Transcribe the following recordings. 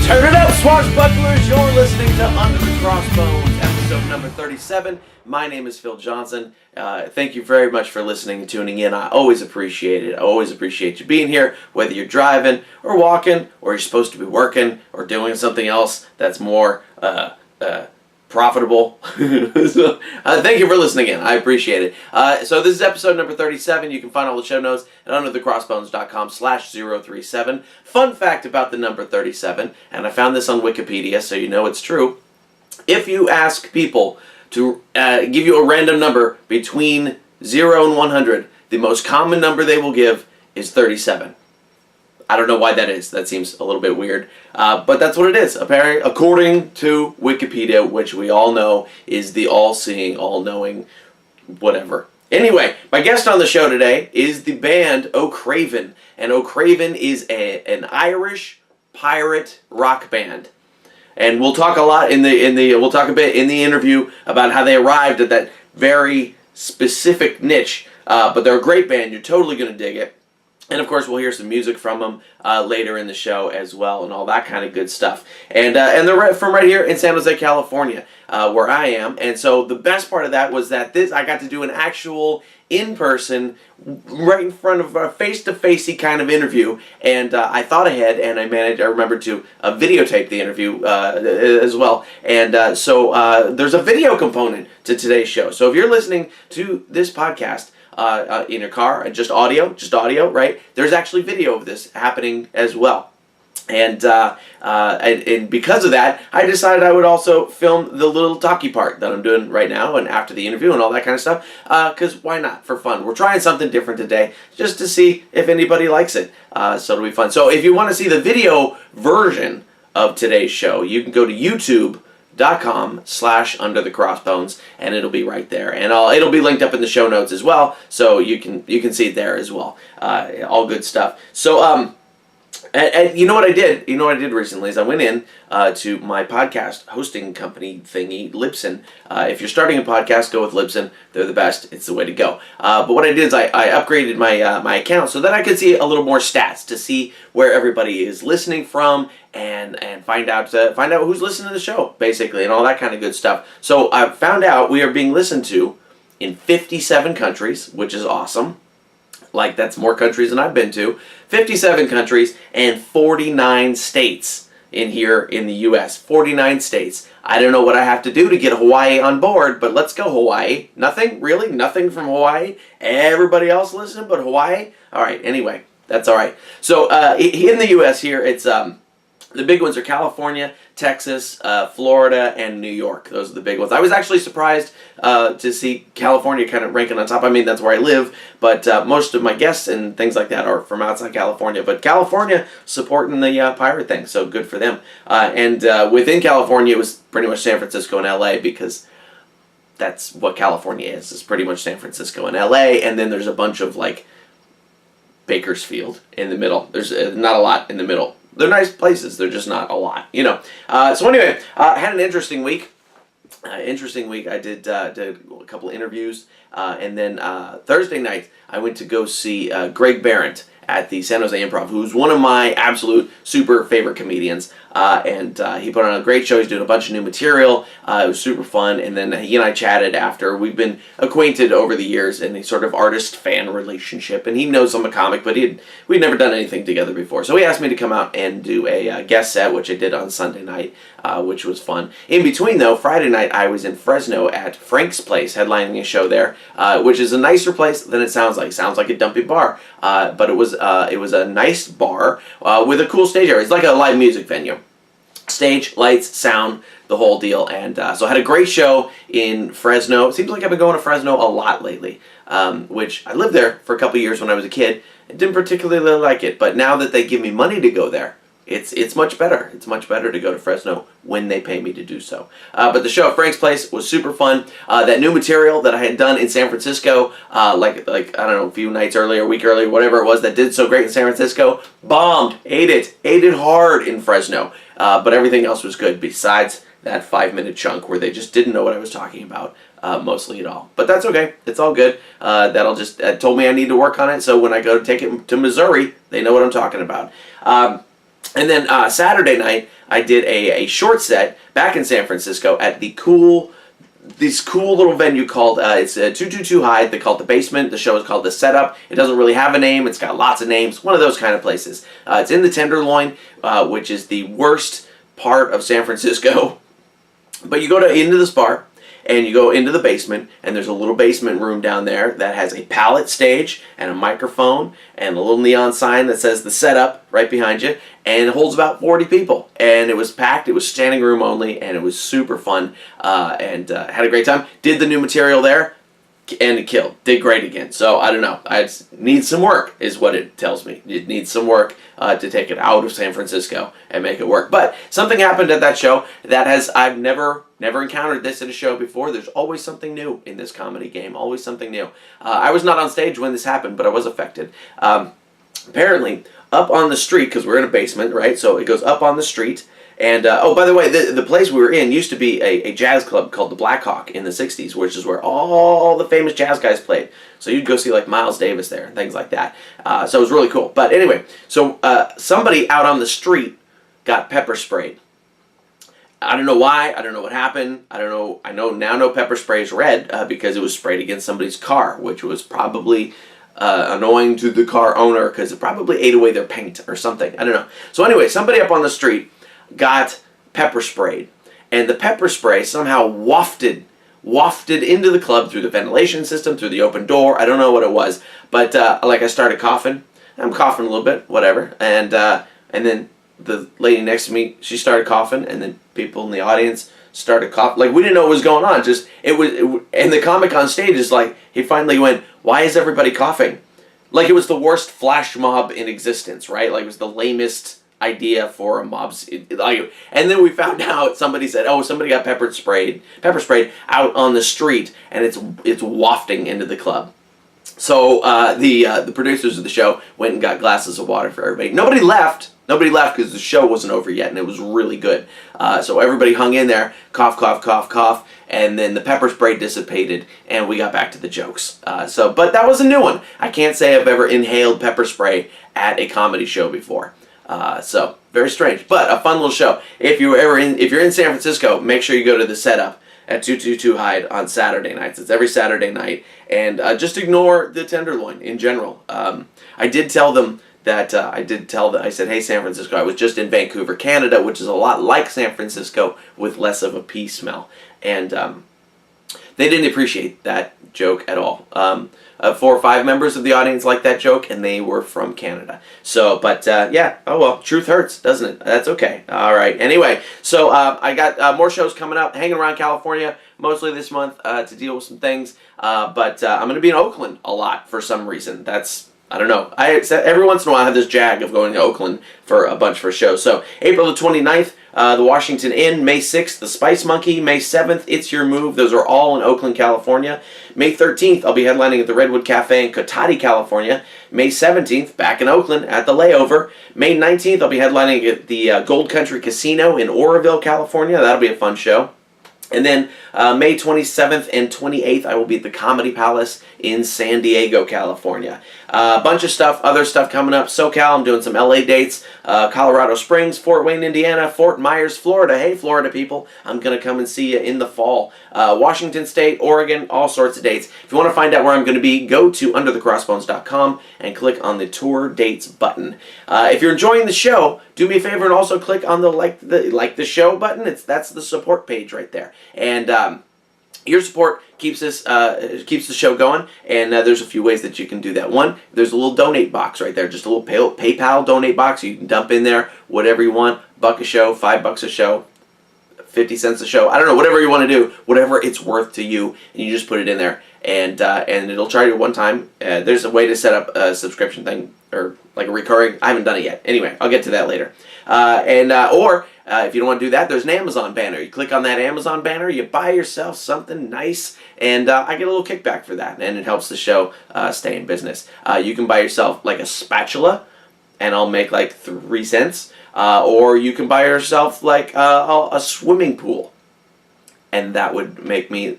Turn it up, swashbucklers! You're listening to Under the Crossbones, episode number 37. My name is Phil Johnson. Thank you very much for listening and tuning in. I always appreciate it. I always appreciate you being here, whether you're driving or walking, or you're supposed to be working or doing something else that's more profitable. So, thank you for listening in. I appreciate it. So this is episode number 37. You can find all the show notes at underthecrossbones.com/037. Fun fact about the number 37, and I found this on Wikipedia, so you know it's true. If you ask people to give you a random number between 0 and 100, the most common number they will give is 37. I don't know why that is. That seems a little bit weird. But that's what it is, apparently, according to Wikipedia, which we all know is the all-seeing, all-knowing, whatever. Anyway, my guest on the show today is the band O'Craven. And O'Craven is an Irish pirate rock band. And we'll talk a lot we'll talk a bit in the interview about how they arrived at that very specific niche. But they're a great band. You're totally going to dig it. And of course, we'll hear some music from them later in the show as well, and all that kind of good stuff. And they're from right here in San Jose, California, where I am. And so the best part of that was that I got to do an actual in-person, right in front of a face-to-facey kind of interview. And I thought ahead, and I remembered to videotape the interview as well. And so there's a video component to today's show. So if you're listening to this podcast in your car, just audio, right? There's actually video of this happening as well. And because of that, I decided I would also film the little talky part that I'm doing right now and after the interview and all that kind of stuff, because why not? For fun. We're trying something different today just to see if anybody likes it. So it'll be fun. So if you want to see the video version of today's show, you can go to youtube.com/underthecrossbones, and it'll be right there, and it'll be linked up in the show notes as well, so you can see it there as well. All good stuff. So and you know what I did? You know what I did recently is I went in to my podcast hosting company thingy, Libsyn. If you're starting a podcast, go with Libsyn. They're the best. It's the way to go. But what I did is I upgraded my account so that I could see a little more stats to see where everybody is listening from and find out who's listening to the show, basically, and all that kind of good stuff. So I found out we are being listened to in 57 countries, which is awesome. Like, that's more countries than I've been to. 57 countries and 49 states in here in the U.S. 49 states. I don't know what I have to do to get Hawaii on board, but let's go Hawaii. Nothing? Really? Nothing from Hawaii? Everybody else listening but Hawaii? All right, anyway, that's all right. So in the U.S. here, it's the big ones are California, Texas, Florida, and New York. Those are the big ones. I was actually surprised to see California kind of ranking on top. I mean, that's where I live, but most of my guests and things like that are from outside California. But California supporting the pirate thing, so good for them. And within California, it was pretty much San Francisco and L.A. because that's what California is. It's pretty much San Francisco and L.A., and then there's a bunch of, like, Bakersfield in the middle. There's not a lot in the middle. They're nice places. They're just not a lot, you know. So anyway, I had an interesting week. I did a couple of interviews, and then Thursday night I went to go see Greg Behrendt at the San Jose Improv, who's one of my absolute super favorite comedians. And he put on a great show. He's doing a bunch of new material. It was super fun. And then he and I chatted after. We've been acquainted over the years in a sort of artist-fan relationship. And he knows I'm a comic, but we'd never done anything together before. So he asked me to come out and do a guest set, which I did on Sunday night, which was fun. In between, though, Friday night, I was in Fresno at Frank's Place, headlining a show there, which is a nicer place than it sounds like. It sounds like a dumpy bar. But it was a nice bar with a cool stage area. It's like a live music venue. Stage, lights, sound, the whole deal. And so I had a great show in Fresno. It seems like I've been going to Fresno a lot lately, which I lived there for a couple years when I was a kid. I didn't particularly like it, but now that they give me money to go there, it's much better. It's much better to go to Fresno when they pay me to do so. But the show at Frank's Place was super fun. That new material that I had done in San Francisco, like I don't know, a few nights earlier, a week earlier, whatever it was, that did so great in San Francisco, bombed, ate it hard in Fresno. But everything else was good besides that 5-minute chunk where they just didn't know what I was talking about. Mostly at all. But that's okay. It's all good. That'll just told me I need to work on it, so when I go take it to Missouri, they know what I'm talking about. And then Saturday night, I did a short set back in San Francisco at this cool little venue called, it's 222 Hyde. They call it The Basement. The show is called The Setup. It doesn't really have a name. It's got lots of names. One of those kind of places. It's in the Tenderloin, which is the worst part of San Francisco. But you go into this bar, and you go into the basement, and there's a little basement room down there that has a pallet stage and a microphone and a little neon sign that says The Setup right behind you, and it holds about 40 people. And it was packed. It was standing room only, and it was super fun, and had a great time. Did the new material there, and it killed. Did great again. So, I don't know. It needs some work, is what it tells me. It needs some work to take it out of San Francisco and make it work. But something happened at that show that I've never encountered this at a show before. There's always something new in this comedy game. Always something new. I was not on stage when this happened, but I was affected. Apparently, up on the street, because we're in a basement, right? So it goes up on the street. And, oh, by the way, the place we were in used to be a jazz club called the Black Hawk in the 60s, which is where all the famous jazz guys played. So you'd go see, like, Miles Davis there and things like that. So it was really cool. But anyway, so somebody out on the street got pepper sprayed. I don't know why. I don't know what happened. I don't know. I know pepper spray is red because it was sprayed against somebody's car, which was probably annoying to the car owner because it probably ate away their paint or something. I don't know. So anyway, somebody up on the street got pepper sprayed, and the pepper spray somehow wafted into the club through the ventilation system, through the open door. I don't know what it was, but like I started coughing. I'm coughing a little bit, whatever, and then the lady next to me, she started coughing, and then people in the audience started coughing. Like, we didn't know what was going on. Just and the comic on stage is like, he finally went, "Why is everybody coughing?" Like it was the worst flash mob in existence, right? Like it was the lamest idea for a mob. And then we found out, somebody said, "Oh, somebody got pepper sprayed out on the street, and it's wafting into the club." So the producers of the show went and got glasses of water for everybody. Nobody left because the show wasn't over yet, and it was really good. So everybody hung in there, cough, cough, cough, cough, and then the pepper spray dissipated, and we got back to the jokes. But that was a new one. I can't say I've ever inhaled pepper spray at a comedy show before. So very strange, but a fun little show. If you're in San Francisco, make sure you go to The Setup at 222 Hyde on Saturday nights. It's every Saturday night, and just ignore the Tenderloin in general. I did tell them that I said, "Hey, San Francisco, I was just in Vancouver, Canada, which is a lot like San Francisco with less of a pee smell," and they didn't appreciate that joke at all. 4 or 5 members of the audience liked that joke, and they were from Canada. So, but yeah, oh well, truth hurts, doesn't it? That's okay. All right. Anyway, so I got more shows coming up, hanging around California mostly this month to deal with some things. But I'm going to be in Oakland a lot for some reason. I don't know. Every once in a while I have this jag of going to Oakland for a bunch for shows. So April the 29th, the Washington Inn. May 6th, the Spice Monkey. May 7th, It's Your Move. Those are all in Oakland, California. May 13th, I'll be headlining at the Redwood Cafe in Cotati, California. May 17th, back in Oakland at the Layover. May 19th, I'll be headlining at the Gold Country Casino in Oroville, California. That'll be a fun show. And then May 27th and 28th, I will be at the Comedy Palace in San Diego, California. A bunch of stuff, other stuff coming up. SoCal, I'm doing some LA dates. Colorado Springs, Fort Wayne, Indiana, Fort Myers, Florida. Hey, Florida people, I'm going to come and see you in the fall. Washington State, Oregon, all sorts of dates. If you want to find out where I'm going to be, go to underthecrossbones.com and click on the Tour Dates button. If you're enjoying the show, do me a favor and also click on the like the show button. That's the support page right there. And your support keeps the show going, and there's a few ways that you can do that. One, there's a little donate box right there, just a little PayPal donate box. You can dump in there whatever you want, $1 a show, $5 a show, 50 cents a show. I don't know, whatever you want to do, whatever it's worth to you, and you just put it in there, and it'll charge you one time. There's a way to set up a subscription thing, or like a recurring. I haven't done it yet. Anyway, I'll get to that later. Or if you don't want to do that, there's an Amazon banner. You click on that Amazon banner, you buy yourself something nice, and I get a little kickback for that, and it helps the show stay in business. You can buy yourself like a spatula, and I'll make like 3 cents. Or you can buy yourself like a swimming pool, and that would make me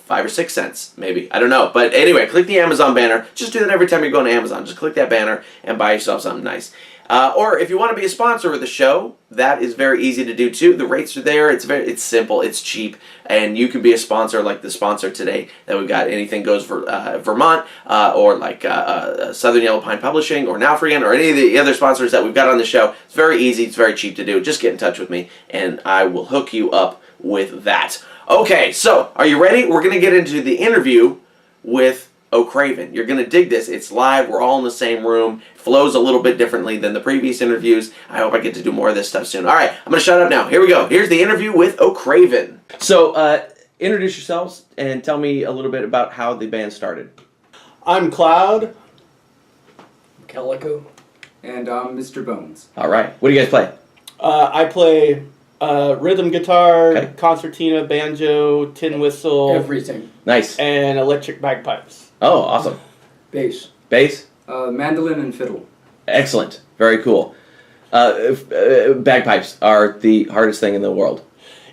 5 or 6 cents, maybe. I don't know. But anyway, click the Amazon banner. Just do that every time you're going to Amazon. Just click that banner and buy yourself something nice. Or if you want to be a sponsor of the show, that is very easy to do too. The rates are there. It's simple. It's cheap, and you can be a sponsor like the sponsor today that we've got. Anything Goes for Vermont, or like Southern Yellow Pine Publishing, or Nowfriend, or any of the other sponsors that we've got on the show. It's very easy. It's very cheap to do. Just get in touch with me, and I will hook you up with that. Okay, so are you ready? We're going to get into the interview with O'Craven. You're going to dig this. It's live. We're all in the same room. It flows a little bit differently than the previous interviews. I hope I get to do more of this stuff soon. All right, I'm going to shut up now. Here we go. Here's the interview with O'Craven. So, introduce yourselves and tell me a little bit about how the band started. I'm Cloud. Calico. And I'm Mr. Bones. All right. What do you guys play? I play rhythm guitar, Okay. concertina, banjo, tin whistle, Everything. Nice. and electric bagpipes. Oh, awesome. Bass. Bass? Mandolin and fiddle. Excellent. Very cool. Bagpipes are the hardest thing in the world.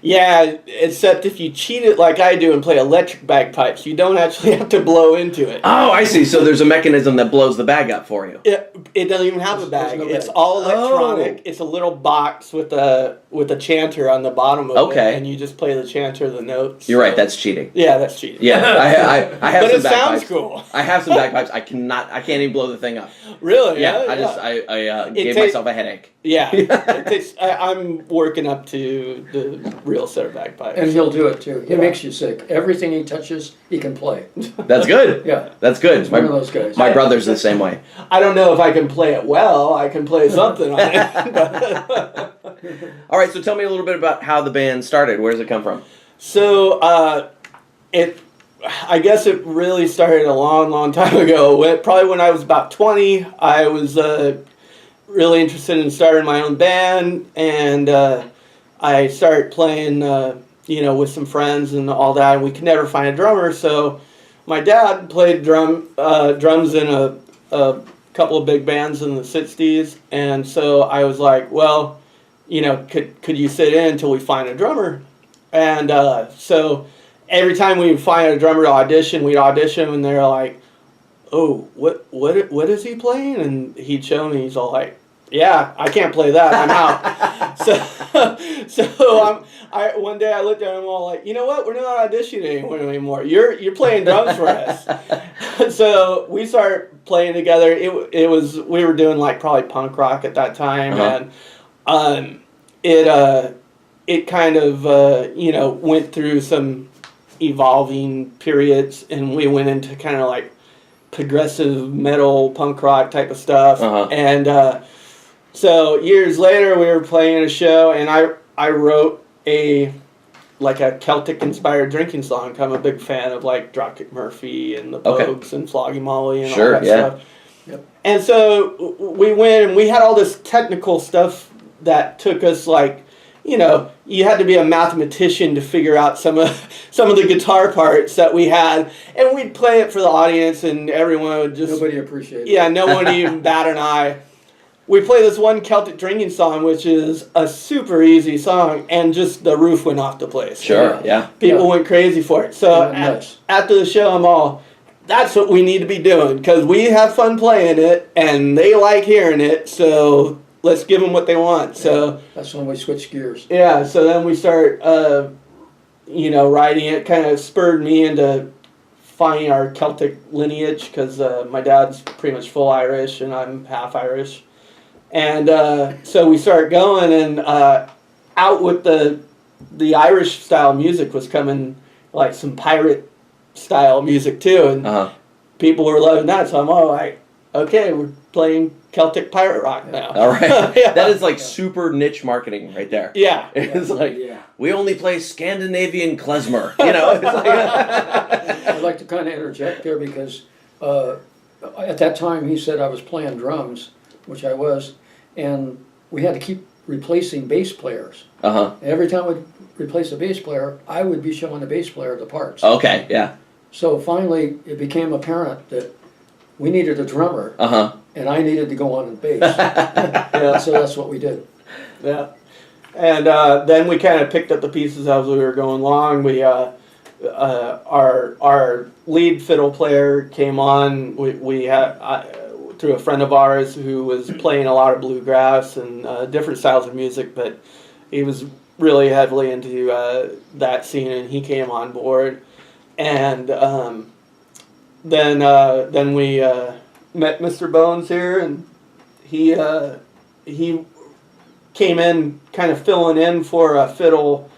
Yeah, except if you cheat it like I do and play electric bagpipes, you don't actually have to blow into it. Oh, I see. So there's a mechanism that blows the bag up for you. It doesn't even have a bag. no It's bag. all electronic. Oh. It's a little box with a chanter on the bottom of Okay. it, and you just play the chanter, the notes. You're right. That's cheating. Yeah, that's cheating. Yeah, I have But some it bagpipes. sounds cool. I have some bagpipes. I can't even blow the thing up. Really? Yeah, I gave takes- myself a headache. Yeah, I'm working up to the real set of bagpipes. And he'll do it too. He makes you sick. Everything he touches, he can play. That's good. Yeah. That's good. He's one of those guys. My brother's the same way. I don't know if I can play it well. I can play something on it. All right, so tell me a little bit about how the band started. Where does it come from? So, I guess it really started a long, long time ago. Probably when I was about 20, I was really interested in starting my own band, and I started playing, with some friends and all that, and we could never find a drummer, so my dad played drums in a couple of big bands in the 60s, and so I was like, well, could you sit in until we find a drummer? And so every time we would find a drummer to audition, we'd audition, and they're like, oh, what is he playing? And he'd show me, he's all like, yeah, I can't play that, I'm out. so one day I looked at him all like, you know what, we're not auditioning anymore. You're playing drums for us. So we started playing together. We were doing like probably punk rock at that time, and it kind of went through some evolving periods, and we went into kind of like progressive metal, punk rock type of stuff, and so years later we were playing a show, and I wrote a Celtic inspired drinking song. I'm a big fan of like Dropkick Murphy and the Pogues and Flogging Molly and all that stuff. Yep. And so we went, and we had all this technical stuff that took us like, you had to be a mathematician to figure out some of the guitar parts that we had, and we'd play it for the audience, and everyone would just... Nobody appreciated it. Yeah, no one even bat an eye. We play this one Celtic drinking song, which is a super easy song, and just the roof went off the place. Sure, yeah. People went crazy for it. So Nuts. after the show, I'm all, that's what we need to be doing, because we have fun playing it, and they like hearing it, so let's give them what they want. So That's when we switched gears. yeah, so then we start, writing it. Kind of spurred me into finding our Celtic lineage, because my dad's pretty much full Irish, and I'm half Irish. And so we started going, and out with the Irish style music was coming, like some pirate style music too, and people were loving that. So I'm all like, okay, we're playing Celtic pirate rock now. All right. Yeah. That is like super niche marketing right there. Yeah. It's like, Yeah. we only play Scandinavian klezmer. It's like, I'd like to kind of interject there because at that time he said I was playing drums, which I was, and we had to keep replacing bass players. Every time we'd replace a bass player, I would be showing the bass player the parts. Okay, yeah. So finally it became apparent that we needed a drummer, and I needed to go on the bass. Yeah, so that's what we did. Yeah. And then we kind of picked up the pieces as we were going along. We our lead fiddle player came on. We had through a friend of ours who was playing a lot of bluegrass and different styles of music, but he was really heavily into that scene, and he came on board. And then we met Mr. Bones here, and he came in kind of filling in for a fiddle,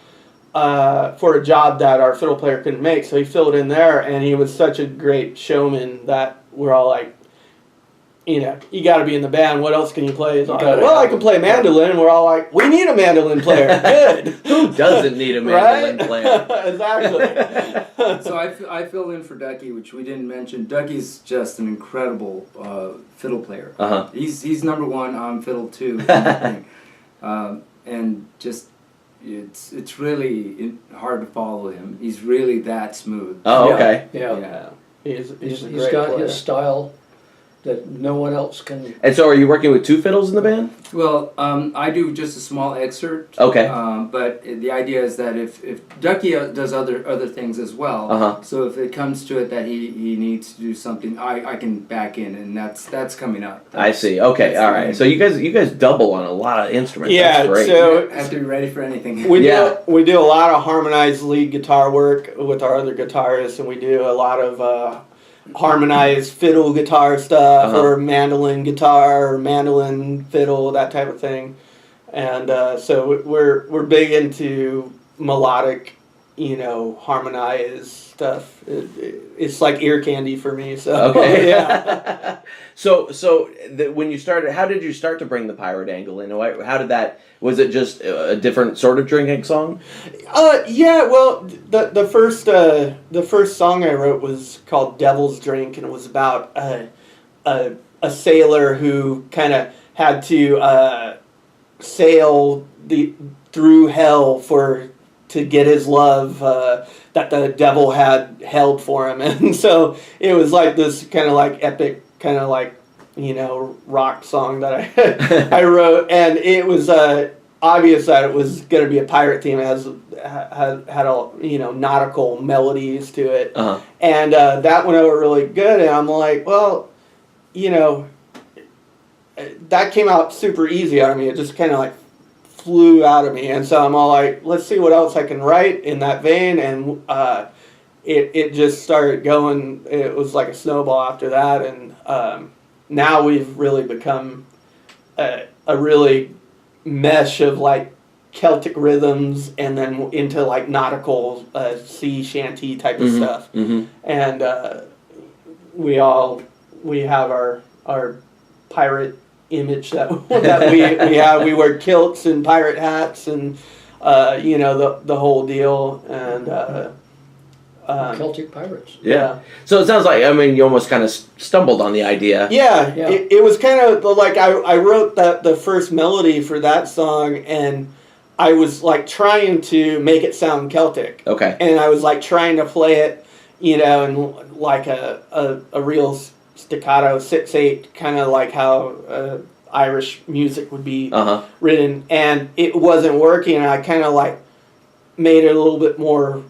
for a job that our fiddle player couldn't make. So he filled in there, and he was such a great showman that we're all like, you know, you got to be in the band. What else can you play? He's like, well, I can play mandolin. And we're all like, we need a mandolin player. Good. Who doesn't need a mandolin Right? player? Exactly. So I filled in for Ducky, which we didn't mention. Ducky's just an incredible fiddle player. Uh-huh. He's number one on fiddle too, and just it's really hard to follow him. He's really that smooth. Oh, okay. Yeah. Yeah. He's a He's great got player. his style that no one else can. And so, are you working with two fiddles in the band? Well, I do just a small excerpt. Okay. But the idea is that if Ducky does other things as well, Uh-huh. so if it comes to it that he needs to do something, I can back in, and that's coming up. I see. Okay. That's All the right. main- So you guys double on a lot of instruments. Yeah, That's great. so You have to be ready for anything. we do a lot of harmonized lead guitar work with our other guitarists, and we do a lot of harmonized fiddle guitar stuff, Uh-huh. or mandolin guitar, or mandolin fiddle, that type of thing. And so we're big into melodic, you know, harmonized stuff. It's like ear candy for me. So Okay. yeah. So when you started, how did you start to bring the pirate angle in? How did that? Was it just a different sort of drinking song? Yeah. Well, the first song I wrote was called "Devil's Drink," and it was about a sailor who kind of had to sail through hell to get his love that the devil had held for him, and so it was like this kind of like epic, kind of like, you know, rock song that I wrote, and it was obvious that it was going to be a pirate theme. It had all, you know, nautical melodies to it, Uh-huh. and that went over really good. And I'm like, well, you know, that came out super easy out of me. It just kind of like flew out of me, and so I'm all like, let's see what else I can write in that vein, and it just started going. It was like a snowball after that, and now we've really become a really mesh of like Celtic rhythms, and then into like nautical sea shanty type of stuff, and we have our pirate image that we have. We wear kilts and pirate hats, and you know, the whole deal, and Celtic pirates. Yeah. So it sounds like, I mean, you almost kind of stumbled on the idea. yeah, Yeah. It was kind of like I wrote the first melody for that song, and I was like trying to make it sound Celtic. Okay. And I was like trying to play it, you know, in like a real staccato 6/8, kind of like how Irish music would be Uh-huh. written, and it wasn't working. And I kind of like made it a little bit more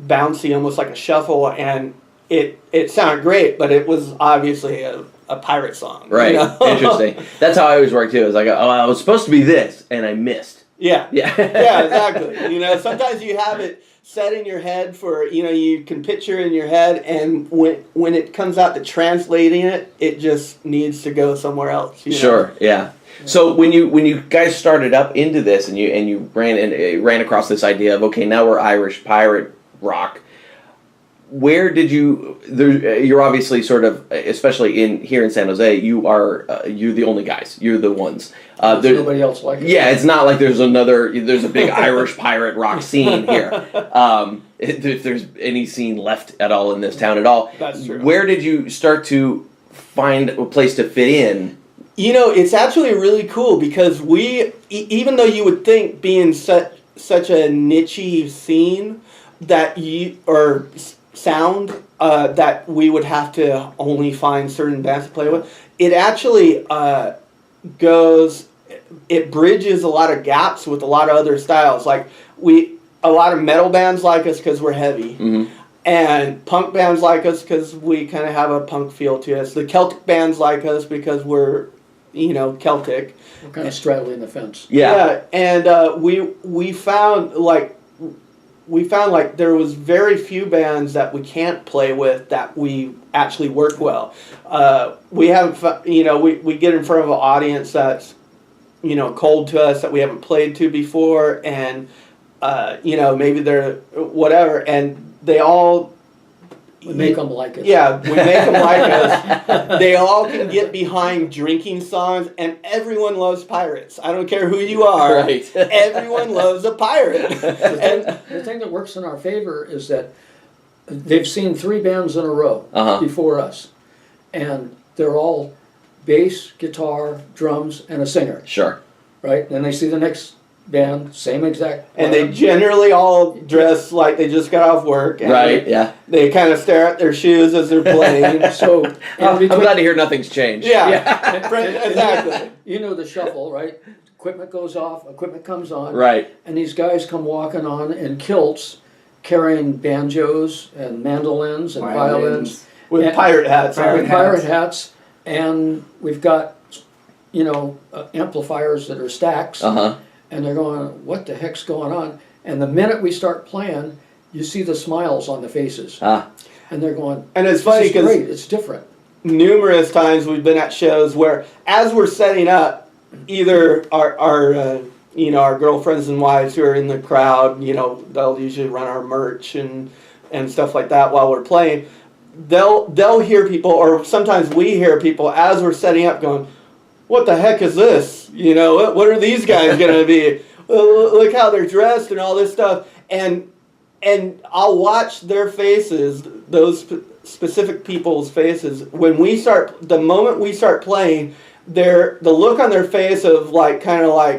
bouncy, almost like a shuffle, and it sounded great, but it was obviously a pirate song. Right. You know? Interesting. That's how I always work too. It's like, oh, I was supposed to be this, and I missed. Yeah. Yeah. Yeah, exactly. You know, sometimes you have it set in your head for, you know, you can picture in your head, and when it comes out to translating it, it just needs to go somewhere else. You know? Sure. Yeah. So when you guys started up into this, and you ran across this idea of, okay, now we're Irish pirate rock. Where did you're obviously sort of, especially here in San Jose, you're the only guys. You're the ones. There's nobody else like it. Yeah, it's not like there's a big Irish pirate rock scene here. If there's any scene left at all in this town at all. That's true. Where did you start to find a place to fit in? You know, it's actually really cool because even though you would think being such a niche-y scene that sound that we would have to only find certain bands to play with, it actually it bridges a lot of gaps with a lot of other styles. Like a lot of metal bands like us because we're heavy, Mm-hmm. And punk bands like us because we kind of have a punk feel to us. The Celtic bands like us because we're, Celtic. We're kind of straddling the fence. Yeah. And we found like there was very few bands that we can't play with that we actually work well. We haven't, we get in front of an audience that's, cold to us, that we haven't played to before, and maybe they're whatever, and they all. We make them like us. Yeah, we make them like us. They all can get behind drinking songs, and everyone loves pirates. I don't care who you are. Right. Everyone loves a pirate. The thing that works in our favor is that they've seen 3 bands in a row before us, and they're all bass, guitar, drums, and a singer. Sure. Right? Then they see the next band, same exact. And they generally all dress like they just got off work. And Right, yeah. They kind of stare at their shoes as they're playing. So I'm glad to hear nothing's changed. Yeah. Exactly. You know the shuffle, right? Equipment goes off, equipment comes on. Right. And these guys come walking on in kilts, carrying banjos and mandolins and violins. With and pirate hats on. Pirate hats. And we've got, amplifiers that are stacks. And they're going, what the heck's going on? And the minute we start playing, you see the smiles on the faces. And they're going, and it's funny because it's different. Numerous times we've been at shows where, as we're setting up, either our girlfriends and wives who are in the crowd, they'll usually run our merch and stuff like that while we're playing. They'll hear people, or sometimes we hear people as we're setting up going, what the heck is this? What are these guys going to be? Look how they're dressed and all this stuff. And I'll watch their faces, those specific people's faces. The moment we start playing, the look on their face of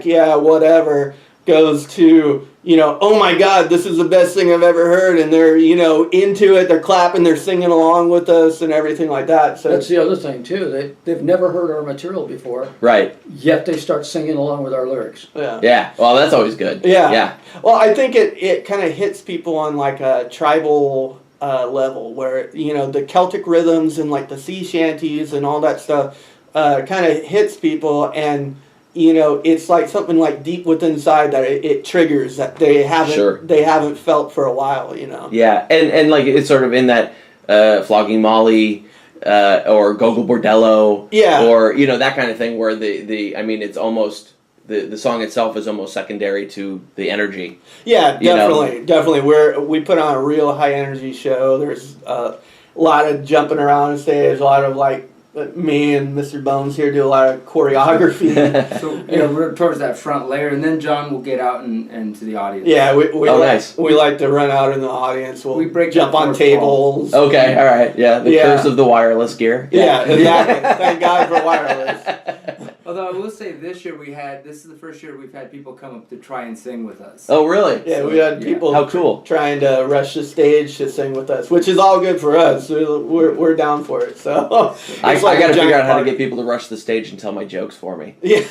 yeah, whatever, goes to, oh my God, this is the best thing I've ever heard. And they're, into it, they're clapping, they're singing along with us and everything like that. So that's the other thing too. They've never heard our material before. Right. Yet they start singing along with our lyrics. Yeah. Yeah. Well, that's always good. Yeah. Yeah. Well, I think it kind of hits people on like a tribal level where, the Celtic rhythms and like the sea shanties and all that stuff kind of hits people, and it's like something like deep within inside that it triggers that they haven't felt for a while. Yeah, and like it's sort of in that Flogging Molly or Gogol Bordello, or that kind of thing where it's almost the song itself is almost secondary to the energy. Yeah, definitely. We put on a real high energy show. There's a lot of jumping around on stage, a lot of like. Me and Mr. Bones here do a lot of choreography. So we're towards that front layer, and then John will get out and to the audience. Yeah, nice. We like to run out in the audience. We break jump on tables. Okay, all right, yeah. The curse of the wireless gear. Yeah, exactly. Thank God for wireless. Although I will say this is the first year we've had people come up to try and sing with us. Oh, really? Yeah, we had people How cool. trying to rush the stage to sing with us, which is all good for us. We're down for it. So I got to figure out how to get people to rush the stage and tell my jokes for me. Yeah.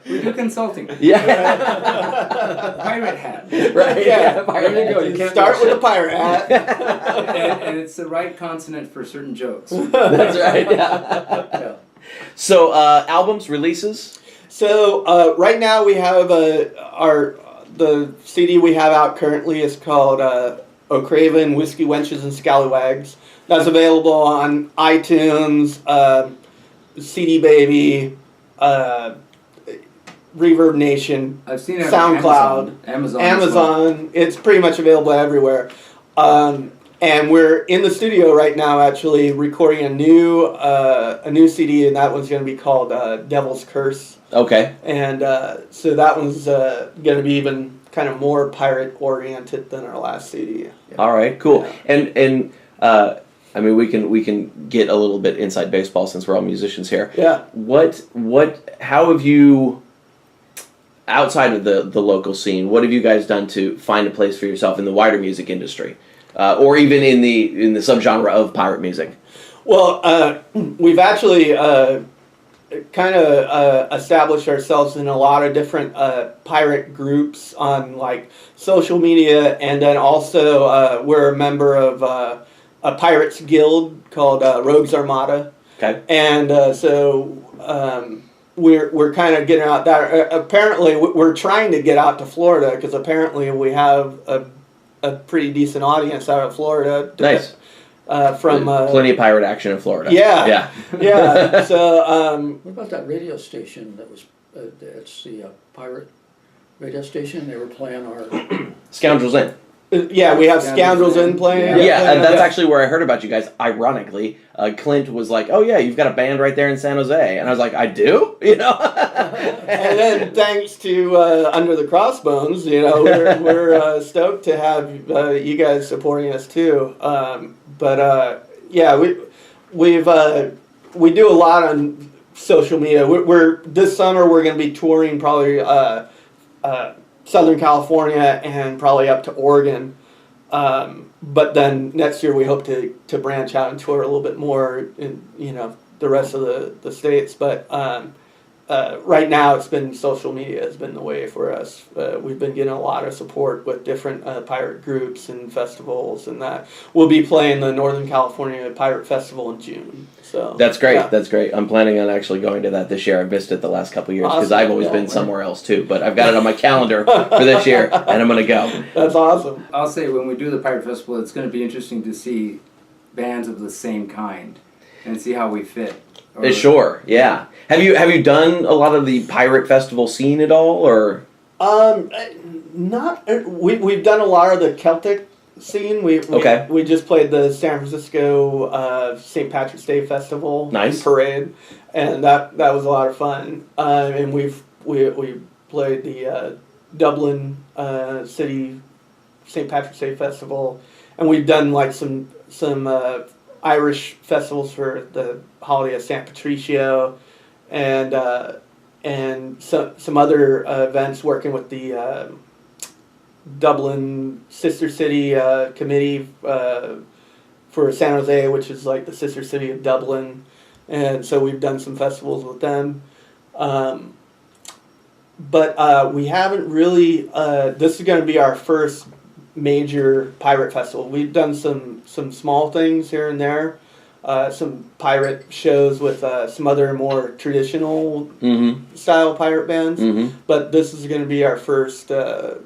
We do consulting. Yeah. Pirate hat. Right. Yeah. There you go. You can't Start with a pirate hat. and it's the right consonant for certain jokes. That's right. Yeah. So albums, releases. So right now we have the CD we have out currently is called O'Craven, Whiskey Wenches and Scallywags. That's available on iTunes, CD Baby, Reverb Nation, I've seen it SoundCloud, on Amazon. Amazon. It's pretty much available everywhere. And we're in the studio right now, actually recording a new CD, and that one's going to be called Devil's Curse. Okay. And so that one's going to be even kind of more pirate oriented than our last CD. Yeah. All right. Cool. Yeah. And we can get a little bit inside baseball since we're all musicians here. Yeah. How have you, outside of the local scene, what have you guys done to find a place for yourself in the wider music industry, or even in the subgenre of pirate music? Well, we've actually kind of established ourselves in a lot of different pirate groups on like social media, and then also we're a member of a pirates guild called Rogues Armada. Okay. And so we're kind of getting out there. Apparently, we're trying to get out to Florida because apparently we have a pretty decent audience out of Florida. Nice. From plenty of pirate action in Florida. Yeah. Yeah. Yeah. So What about that radio station that was, it's the pirate radio station, they were playing our, Scoundrels Inn. yeah, we have Scoundrels in playing. Yeah, and that's actually where I heard about you guys. Ironically, Clint was like, "Oh yeah, you've got a band right there in San Jose," and I was like, "I do," you know. And then thanks to Under the Crossbones, you know, we're stoked to have you guys supporting us too. Yeah, we do a lot on social media. We're this summer we're going to be touring probably Southern California and probably up to Oregon. But then next year we hope to branch out and tour a little bit more in, you know, the rest of the states. But right now it's been social media has been the way for us. We've been getting a lot of support with different pirate groups and festivals, and that we'll be playing the Northern California Pirate Festival in June. So That's great. yeah. That's great. I'm planning on actually going to that this year. I've missed it the last couple of years because Awesome. I've always Yeah. been somewhere else too. But I've got it on my calendar for this year, and I'm going to go. That's awesome. I'll say when we do the Pirate Festival, it's going to be interesting to see bands of the same kind and see how we fit. Or- Sure. Yeah. Have you done a lot of the pirate festival scene at all, or? Not we've done a lot of the Celtic scene. Okay. We just played the San Francisco St. Patrick's Day Festival Nice. parade, and that was a lot of fun. And we played the Dublin City St. Patrick's Day Festival, and we've done like some Irish festivals for the holiday of San Patricio, and some other events working with the Dublin Sister City Committee for San Jose, which is like the sister city of Dublin, and so we've done some festivals with them. But we haven't really. This is going to be our first major pirate festival. We've done some small things here and there, some pirate shows with some other more traditional style pirate bands. Mm-hmm. But this is going to be our first, full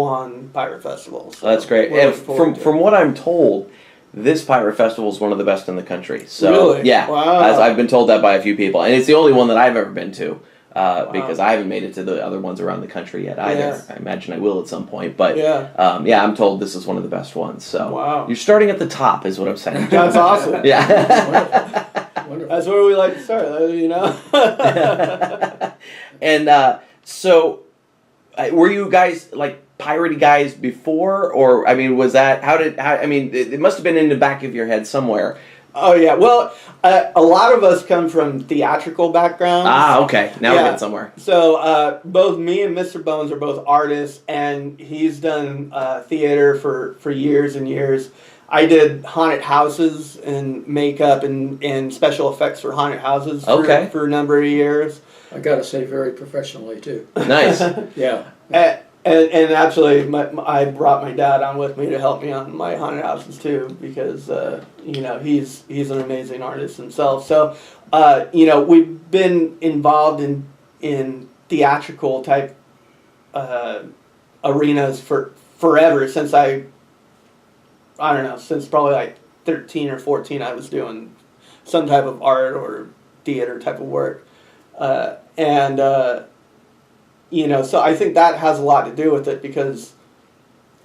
on pirate festival. So That's great. we're And looking forward to it. from what I'm told, this pirate festival is one of the best in the country. So Really? yeah, Wow. as I've been told that by a few people, and it's the only one that I've ever been to. Because I haven't made it to the other ones around the country yet either. Yeah. I imagine I will at some point. But Yeah. I'm told this is one of the best ones. So Wow. you're starting at the top, is what I'm saying. That's awesome. Yeah. wonderful. That's where we like to start, you know. And so, were you guys like piratey guys before, or I mean, was that it must have been in the back of your head somewhere. Oh yeah. Well, a lot of us come from theatrical backgrounds. Ah, okay. Now we're Yeah. getting somewhere. So both me and Mr. Bones are both artists, and he's done theater for years and years. I did haunted houses and makeup and special effects for haunted houses for a number of years. I gotta say, very professionally too. Nice. Yeah. And actually, I brought my dad on with me to help me on my haunted houses too, because he's an amazing artist himself. So we've been involved in theatrical type arenas for forever, since since probably like 13 or 14 I was doing some type of art or theater type of work, so I think that has a lot to do with it, because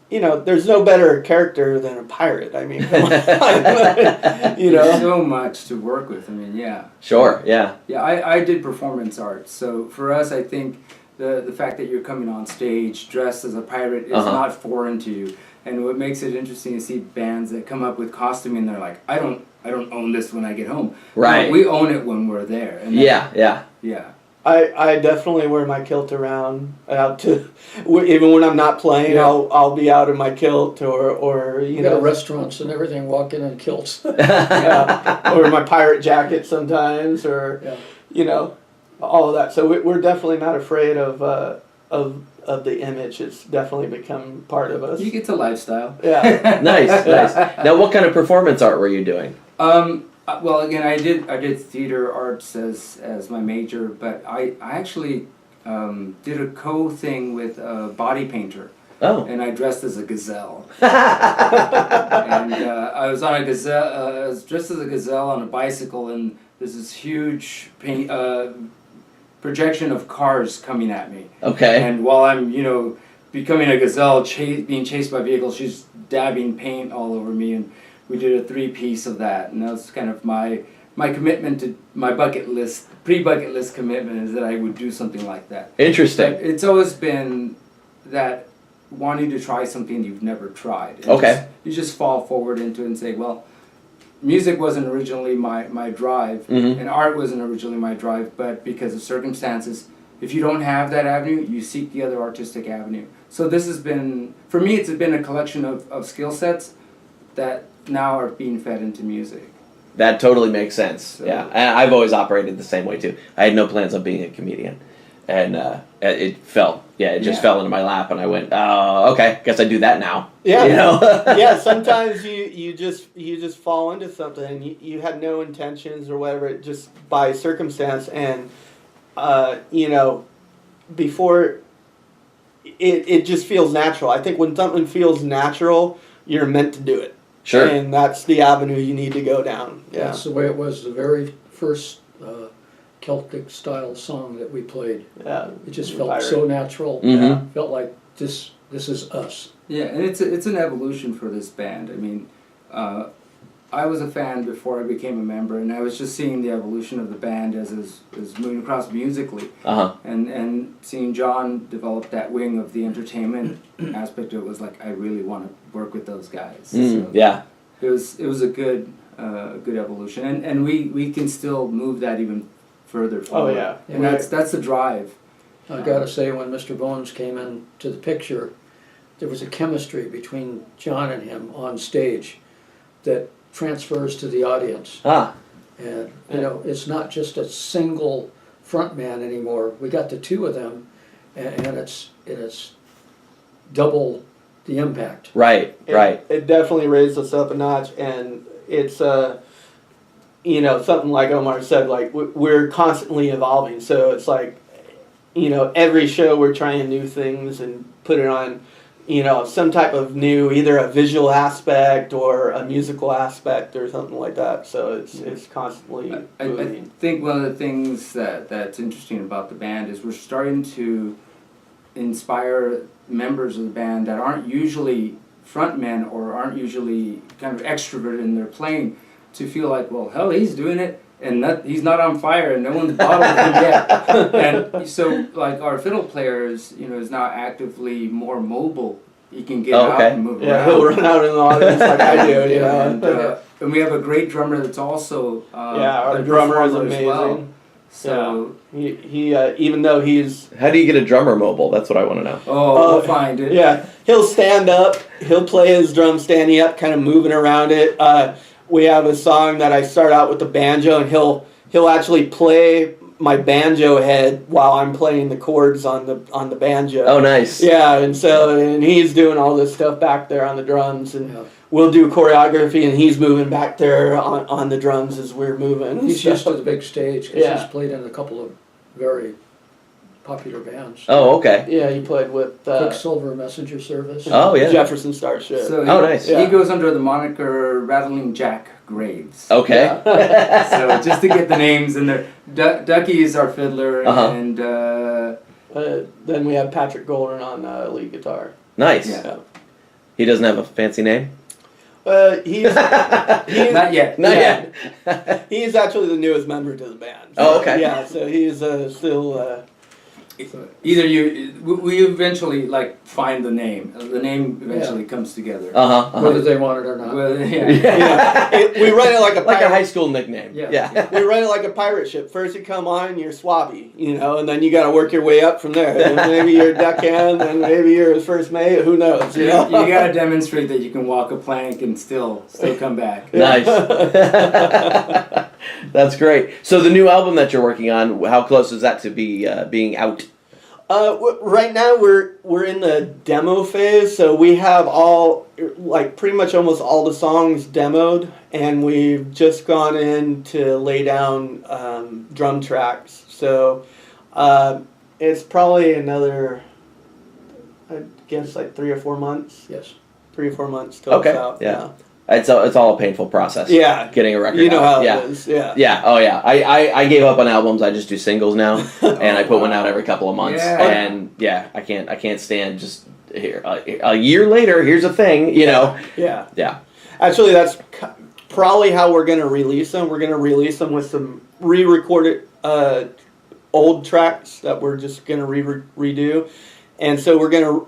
there's no better character than a pirate. I mean, come on. There's so much to work with. I mean, yeah. Sure. Yeah. Yeah, I did performance arts, so for us, I think the fact that you're coming on stage dressed as a pirate is not foreign to you. And what makes it interesting to see bands that come up with costuming, they're like, I don't own this when I get home. Right. No, we own it when we're there. And Yeah. yeah. I definitely wear my kilt around out to, even when I'm not playing, Yeah. I'll be out in my kilt or you You go to know, restaurants and everything, walk in kilts. yeah, or my pirate jacket sometimes, or Yeah. you know, all of that. So we're definitely not afraid of the image. It's definitely become part of us. You get to lifestyle. Yeah. Nice, nice. Now, what kind of performance art were you doing? Well, again, I did theater arts as my major, but I actually did a thing with a body painter, Oh. and I dressed as a gazelle. And I was on a gazelle. I was dressed as a gazelle on a bicycle, and there's this huge projection of cars coming at me. Okay. And while I'm, becoming a gazelle, being chased by vehicles, she's dabbing paint all over me, and we did a 3-piece of that, and that was kind of my commitment to my pre-bucket list commitment, is that I would do something like that. Interesting. But it's always been that wanting to try something you've never tried. And Okay. you just fall forward into it and say, well, music wasn't originally my drive, Mhm. and art wasn't originally my drive, but because of circumstances, if you don't have that avenue, you seek the other artistic avenue. So this has been, for me, it's been a collection of skill sets that now are being fed into music. That totally makes sense. Yeah, and I've always operated the same way too. I had no plans on being a comedian, and it just fell into my lap, and I went, "Oh, okay, guess I do that now." Yeah. You know? Yeah, sometimes you just fall into something and you had no intentions or whatever, just by circumstance, and before it just feels natural. I think when something feels natural, you're meant to do it. Sure. And that's the avenue you need to go down. Yeah. That's the way it was the very first Celtic style song that we played. Yeah. It just felt Pirate. so natural. Mhm. Felt like this is us. Yeah, and it's an evolution for this band. I mean, I was a fan before I became a member, and I was just seeing the evolution of the band as moving across musically, and seeing John develop that wing of the entertainment aspect of it was like, I really want to work with those guys. So Yeah. it was a good evolution, and we can still move that even further forward. Oh yeah. And that's the drive. I gotta say, when Mr. Bones came into the picture, there was a chemistry between John and him on stage that transfers to the audience. Ah. And it's not just a single front man anymore. We got the two of them, and it's double the impact. Right. Right. It definitely raised us up a notch, and it's something like Omar said, like we're constantly evolving. So it's like, every show we're trying new things and put it on, some type of new, either a visual aspect or a musical aspect or something like that. So it's constantly I moving. think one of the things that's interesting about the band is we're starting to inspire members of the band that aren't usually frontmen or aren't usually kind of extroverted in their playing to feel like, well, hell, he's doing it, and he's not on fire, and no one's bottled him yet. And so, like, our fiddle player is now actively more mobile. He can get out and move Yeah, around. he'll run out in the audience like I do, And we have a great drummer that's also our a drummer is performer as amazing. well. So He even though he's How do you get a drummer mobile? That's what I want to know. we'll find it. yeah, he'll stand up, he'll play his drum standing up, kind of moving around it. We have a song that I start out with the banjo, and he'll actually play my banjo head while I'm playing the chords on the banjo. Oh, nice. Yeah, and he's doing all this stuff back there on the drums, and we'll do choreography, and he's moving back there on the drums as we're moving. He's used to the big stage because Yeah. he's played in a couple of very popular bands. Oh, okay. Yeah, he played with Quicksilver Messenger Service. Oh, yeah. Jefferson Starship. So nice. He goes under the moniker Rattling Jack Graves. Okay. So just to get the names in there, Ducky is our fiddler, and Then we have Patrick Golden on lead guitar. Nice. Yeah. He doesn't have a fancy name? He's not yet. Not yet. He's actually the newest member to the band. Oh, okay. Yeah, so he's still Either we eventually like find the name. The name eventually comes together. Whether they want it or not. Well, We run it like a like a pirate. high school nickname. Yeah. We run it like a pirate ship. First you come on, you're swabby, and then you got to work your way up from there. And maybe you're a deckhand, and maybe you're his first mate. Who knows? You got to demonstrate that you can walk a plank and still come back. Nice. That's great. So the new album that you're working on, how close is that to being out? Right now we're in the demo phase, so we have pretty much almost all the songs demoed, and we've just gone in to lay down drum tracks. So it's probably another, I guess, like 3 or 4 months. Yes. 3 or 4 months till it's out. Yeah. It's all a painful process. Yeah. Getting a record. You know out. how it is. Yeah. Yeah. Oh yeah. I gave up on albums. I just do singles now, and I put one out every couple of months. Yeah. And yeah, I can't stand just here a year later. Here's a thing. Yeah. Yeah. Actually, that's probably how we're going to release them. We're going to release them with some re-recorded old tracks that we're just going to redo. And so we're going to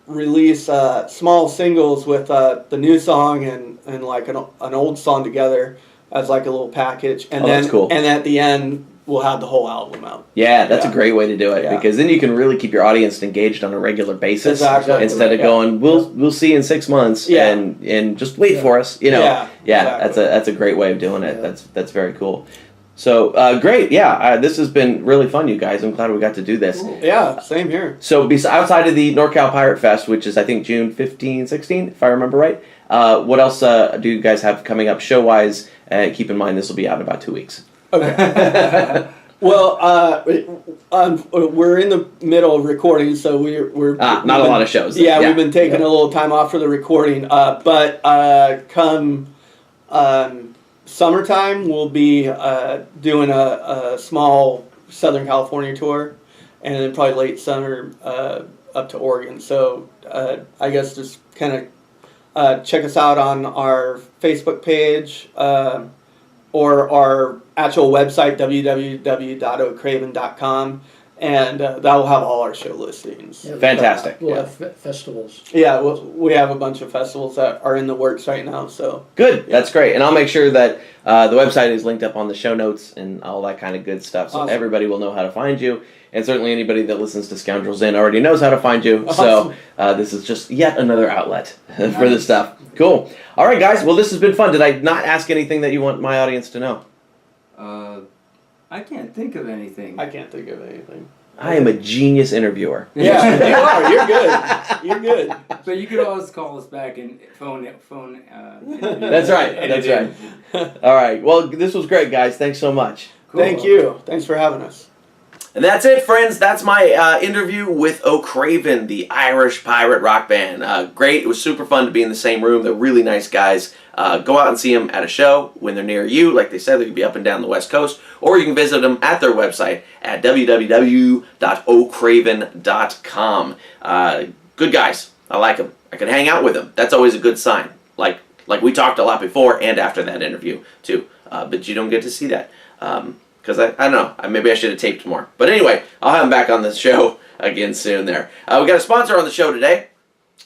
release small singles with the new song and like an old song together as like a little package. And then that's cool. And at the end, we'll have the whole album out. Yeah, that's a great way to do it, Yeah. because then you can really keep your audience engaged on a regular basis. Exactly. Instead of going, we'll see you in 6 months Yeah. and just wait for us. Yeah, Yeah, exactly. that's a great way of doing it. Yeah. That's very cool. So great, yeah. This has been really fun, you guys. I'm glad we got to do this. Yeah, same here. So outside of the NorCal Pirate Fest, which is I think June 15, 16, if I remember right, what else do you guys have coming up show-wise? Keep in mind this will be out in about 2 weeks. Okay. Well, we're in the middle of recording, so we're not a lot of shows. Yeah, we've been taking a little time off for the recording. But come summertime, we'll be doing a small Southern California tour, and then probably late summer up to Oregon. So I guess just kind of check us out on our Facebook page or our actual website, www.oatcraven.com, and that will have all our show listings. Yeah, Fantastic. We'll have festivals. Yeah, we have a bunch of festivals that are in the works right now. So Good, that's great. And I'll make sure that the website is linked up on the show notes and all that kind of good stuff, so Awesome. everybody will know how to find you. And certainly anybody that listens to Scoundrels Inn already knows how to find you. Awesome. So this is just yet another outlet for this stuff. Cool. All right, guys. Well, this has been fun. Did I not ask anything that you want my audience to know? I can't think of anything. I can't think of anything. I am a genius interviewer. Yeah, you are. You're good. You're good. But you could always call us back and phone. That's right. That's right. All right. Well, this was great, guys. Thanks so much. Cool. Thank you. Thanks for having us. And that's it, friends. That's my interview with O'Craven, the Irish pirate rock band. Great. It was super fun to be in the same room. They're really nice guys. Go out and see them at a show when they're near you. Like they said, they can be up and down the West Coast. Or you can visit them at their website at www.ocraven.com. Good guys. I like them. I can hang out with them. That's always a good sign. Like we talked a lot before and after that interview, too. But you don't get to see that. Because I don't know, maybe I should have taped more. But anyway, I'll have him back on the show again soon there. We got a sponsor on the show today.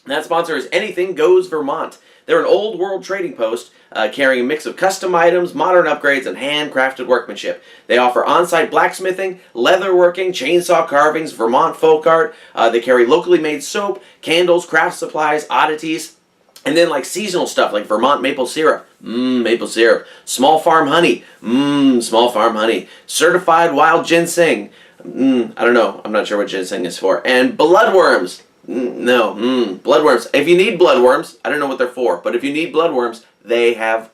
And that sponsor is Anything Goes Vermont. They're an old world trading post carrying a mix of custom items, modern upgrades, and handcrafted workmanship. They offer on-site blacksmithing, leatherworking, chainsaw carvings, Vermont folk art. They carry locally made soap, candles, craft supplies, oddities, and then like seasonal stuff like Vermont maple syrup. Maple syrup. Small farm honey. Small farm honey. Certified wild ginseng. I don't know. I'm not sure what ginseng is for. And bloodworms. Bloodworms. If you need bloodworms, I don't know what they're for, but if you need bloodworms, they have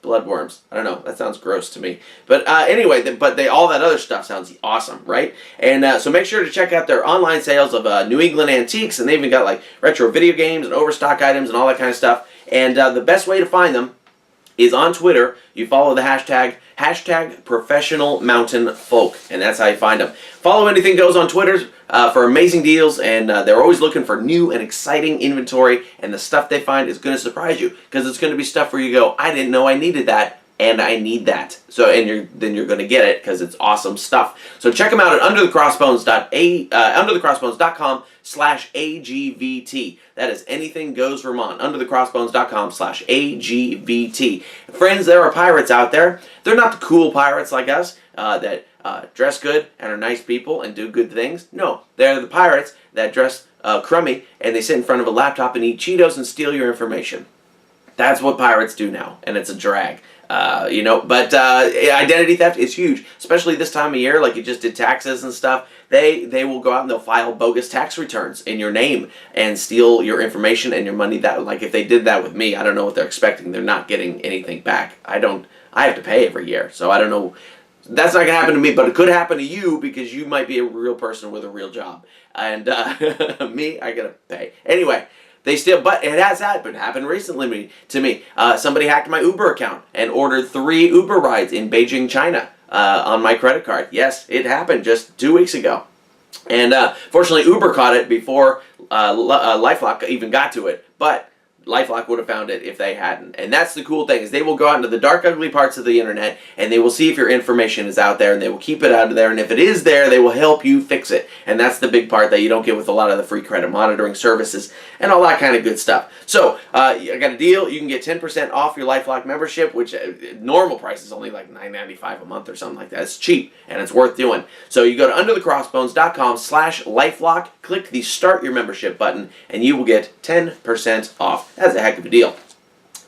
bloodworms. I don't know. That sounds gross to me. But anyway, all that other stuff sounds awesome, right? And so make sure to check out their online sales of New England antiques, and they even got like retro video games and overstock items and all that kind of stuff. And the best way to find them is on Twitter. You follow the hashtag Professional Mountain Folk, and that's how you find them. Follow Anything Goes on Twitter for amazing deals, and they're always looking for new and exciting inventory, and the stuff they find is going to surprise you, because it's going to be stuff where you go, I didn't know I needed that, and I need that. So, and then you're going to get it because it's awesome stuff. So check them out at underthecrossbones.com/AGVT. That is Anything Goes Vermont. Underthecrossbones.com/AGVT. Friends, there are pirates out there. They're not the cool pirates like us that dress good and are nice people and do good things. No, they're the pirates that dress crummy and they sit in front of a laptop and eat Cheetos and steal your information. That's what pirates do now, and it's a drag. But identity theft is huge, especially this time of year. Like you just did taxes and stuff. They will go out and they'll file bogus tax returns in your name and steal your information and your money. That, like, if they did that with me, I don't know what they're expecting. They're not getting anything back. I have to pay every year, so I don't know. That's not gonna happen to me, but it could happen to you because you might be a real person with a real job, and me, I gotta pay anyway. But it has happened recently to me. Somebody hacked my Uber account and ordered 3 Uber rides in Beijing, China, on my credit card. Yes, it happened just 2 weeks ago. And fortunately, Uber caught it before LifeLock even got to it. But LifeLock would have found it if they hadn't. And that's the cool thing, is they will go out into the dark, ugly parts of the internet, and they will see if your information is out there, and they will keep it out of there, and if it is there, they will help you fix it. And that's the big part that you don't get with a lot of the free credit monitoring services and all that kind of good stuff. So, I got a deal. You can get 10% off your LifeLock membership, which normal price is only like $9.95 a month or something like that. It's cheap, and it's worth doing. So you go to underthecrossbones.com/LifeLock, click the Start Your Membership button, and you will get 10% off. That's a heck of a deal.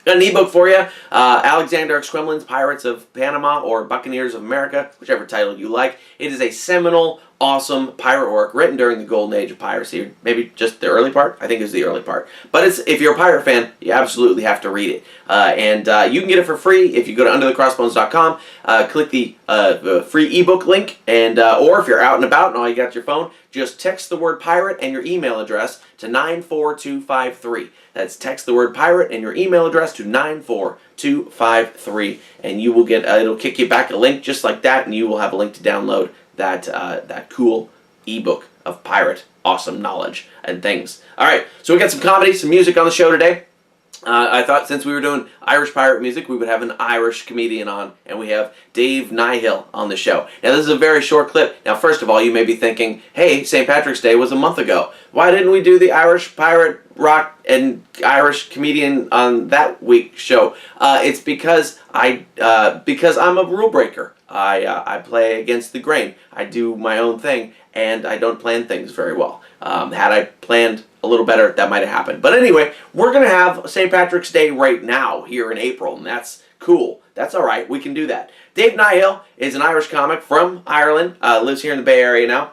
Got an ebook for you, Alexander Exquemelin's Pirates of Panama or Buccaneers of America, whichever title you like. It is a seminal, awesome pirate work written during the golden age of piracy. Maybe just the early part? I think it was the early part. But if you're a pirate fan, you absolutely have to read it. And you can get it for free if you go to underthecrossbones.com, click the free ebook link, and or if you're out and about and all you got your phone, just text the word pirate and your email address to 94253. That's text the word pirate and your email address to 94253, and you will get it'll kick you back a link just like that, and you will have a link to download that cool ebook of pirate awesome knowledge and things. All right, so we got some comedy, some music on the show today. I thought since we were doing Irish pirate music, we would have an Irish comedian on, and we have Dave Niall on the show. Now, this is a very short clip. Now, first of all, you may be thinking, hey, St. Patrick's Day was a month ago. Why didn't we do the Irish pirate rock and Irish comedian on that week's show? It's because I'm a rule breaker. I play against the grain. I do my own thing, and I don't plan things very well. Had I planned a little better, that might have happened. But anyway, we're going to have St. Patrick's Day right now here in April, and that's cool. That's all right. We can do that. Dave Niall is an Irish comic from Ireland, lives here in the Bay Area now.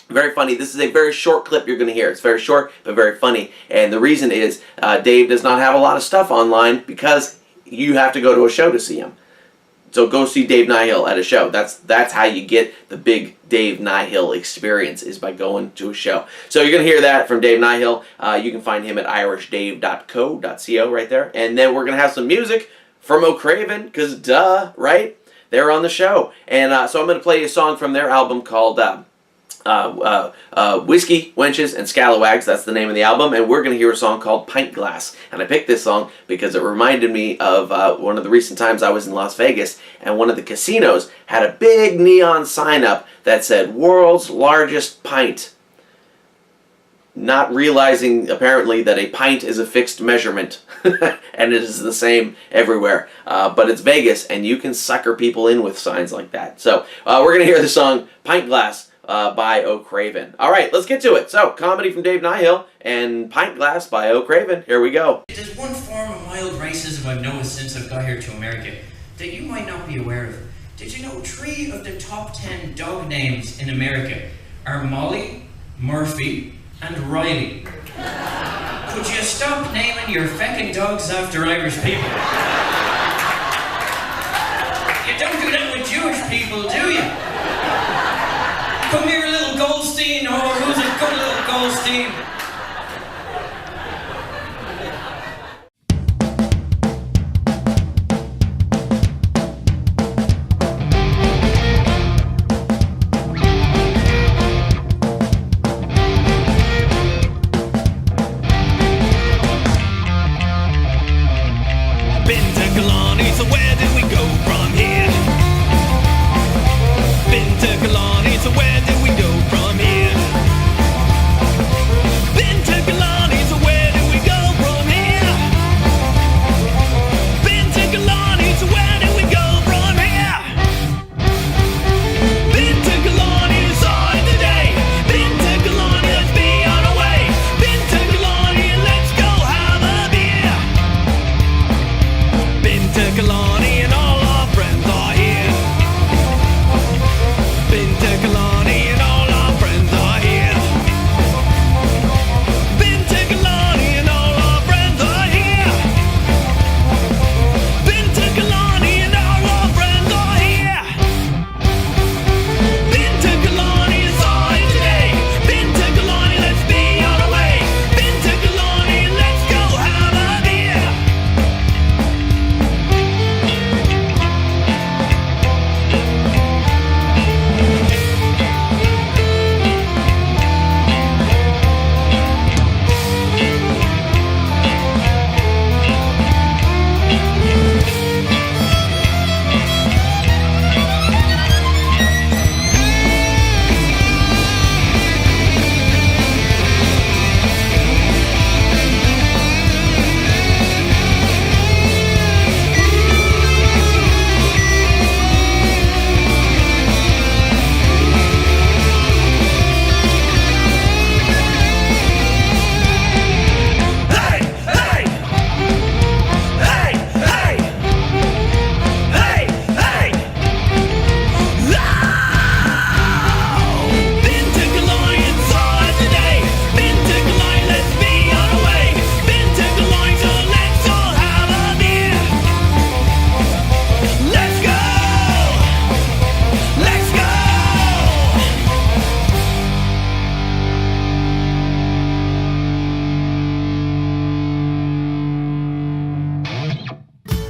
Very funny. This is a very short clip you're going to hear. It's very short, but very funny. And the reason is Dave does not have a lot of stuff online because you have to go to a show to see him. So go see Dave Niall at a show. That's how you get the big Dave Niall experience, is by going to a show. So you're going to hear that from Dave Niall. You can find him at irishdave.co right there. And then we're going to have some music from O'Craven, because duh, right? They're on the show. And so I'm going to play a song from their album called Whiskey, Wenches, and Scalawags. That's the name of the album, and we're going to hear a song called Pint Glass. And I picked this song because it reminded me of one of the recent times I was in Las Vegas, and one of the casinos had a big neon sign up that said, "World's Largest Pint." Not realizing, apparently, that a pint is a fixed measurement, and it is the same everywhere. But it's Vegas, and you can sucker people in with signs like that. So we're going to hear the song Pint Glass by O'Craven. All right, let's get to it. So, comedy from Dave Niall and Pint Glass by O'Craven. Here we go. There's one form of mild racism I've noticed since I've got here to America that you might not be aware of. Did you know 3 of the top 10 dog names in America are Molly, Murphy, and Riley? Could you stop naming your feckin' dogs after Irish people? You don't do that with Jewish people, do you? Come here, little Goldstein, or who's a good little Goldstein? Been to Killarney, so where did we go?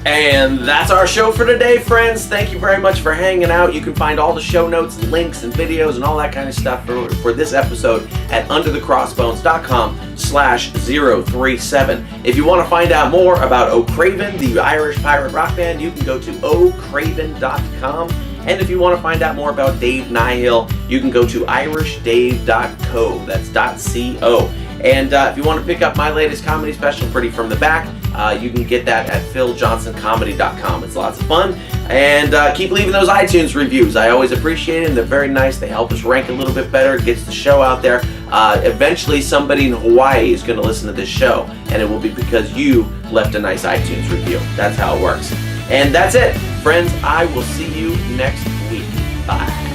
And that's our show for today, friends. Thank you very much for hanging out. You can find all the show notes, links, and videos, and all that kind of stuff for this episode at underthecrossbones.com/037. If you want to find out more about O'Craven, the Irish pirate rock band, you can go to ocraven.com. And if you want to find out more about Dave Niall, you can go to irishdave.co. That's .co. And if you want to pick up my latest comedy special, Pretty From the Back, you can get that at philjohnsoncomedy.com. It's lots of fun. And keep leaving those iTunes reviews. I always appreciate it, and they're very nice. They help us rank a little bit better. It gets the show out there. Eventually, somebody in Hawaii is going to listen to this show, and it will be because you left a nice iTunes review. That's how it works. And that's it. Friends, I will see you next week. Bye.